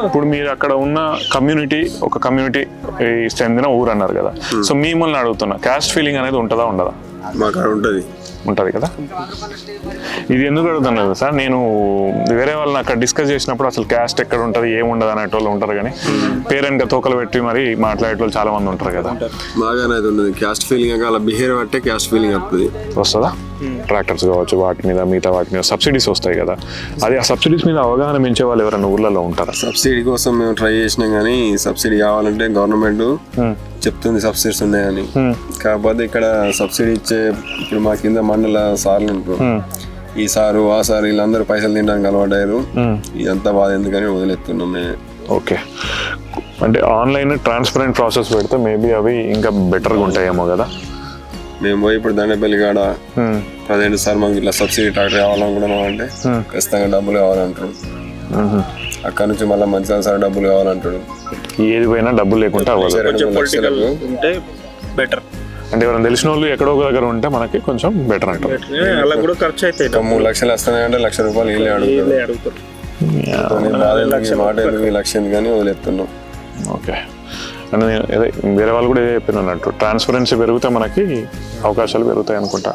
ఇప్పుడు మీరు అక్కడ ఉన్న కమ్యూనిటీ ఒక కమ్యూనిటీ చెందిన ఊరు అన్నారు కదా, సో మిమ్మల్ని అడుగుతున్నా, క్యాస్ట్ ఫీలింగ్ అనేది ఉంటుందా ఉండదా? మాకు ఉంటుంది ఉంటుంది కదా. ఇది ఎందుకు అడుగుతాను కదా సార్, నేను వేరే వాళ్ళని అక్కడ డిస్కస్ చేసినప్పుడు అసలు క్యాస్ట్ ఎక్కడ ఉంటుంది ఏముండదు అనేటోళ్ళు ఉంటారు, కానీ పేరెంట్గా తోకలు పెట్టి మరి మాట్లాడేటోళ్ళు చాలా మంది ఉంటారు కదా. బాగానే అయితే ఉండదు క్యాస్ట్ ఫీలింగ్, అలా బిహేవియర్ బట్టే క్యాస్ట్ ఫీలింగ్ వస్తుంది. వస్తుందా? ట్రాక్టర్స్ కావచ్చు, వాటి మీద మిగతా వాటి మీద సబ్సిడీస్ వస్తాయి కదా, అది ఆ సబ్సిడీస్ మీద అవగాహన పెంచే వాళ్ళు ఎవరైనా ఊర్లలో ఉంటారా? సబ్సిడీ కోసం మేము ట్రై చేసినాం, కానీ సబ్సిడీ కావాలంటే గవర్నమెంట్ చెప్తుంది సబ్సిడీస్ ఉన్నాయని. కాకపోతే ఇక్కడ సబ్సిడీ ఇచ్చే ఇప్పుడు మా కింద మండల సార్లు ఉంటారు, ఈ సారు ఆ సారు వీళ్ళందరూ పైసలు తినడానికి అలవాటయ్యారు. ఇదంతా బాధ ఎందుకని వదిలేస్తున్నాం మేము. ఓకే, అంటే ఆన్లైన్ ట్రాన్స్పరెంట్ ప్రాసెస్ పెడితే మేబీ అవి ఇంకా బెటర్గా ఉంటాయేమో కదా. మేము పోయి ఇప్పుడు దండపల్లి కాడ ప్రజెంట్ సార్ మాకు ఇట్లా సబ్సిడీ ట్రాక్టర్ కావాలనుకుంటున్నాం అంటే ఖచ్చితంగా డబ్బులు కావాలంటారు. అక్కడ నుంచి మళ్ళీ మంచిగా సార్ డబ్బులు కావాలంటాడు. ఏది పోయినా డబ్బులు లేకుండా ఉంటే బెటర్. అంటే ఎవరైనా తెలిసిన వాళ్ళు ఎక్కడో ఒక దగ్గర ఉంటే మనకి కొంచెం బెటర్ అంటారు. అలా కూడా ఖర్చు అయితే 3 లక్షలు వస్తున్నాయంటే ₹1,00,000 వీళ్ళే అడుగుతారు. మాట లక్ష్యం కానీ వదిలేస్తున్నాం. ఓకే, అంటే వేరే వాళ్ళు కూడా చెప్పిన అన్నట్టు ట్రాన్స్పరెన్సీ పెరిగితే మనకి అవకాశాలు పెరుగుతాయి అనుకుంటా.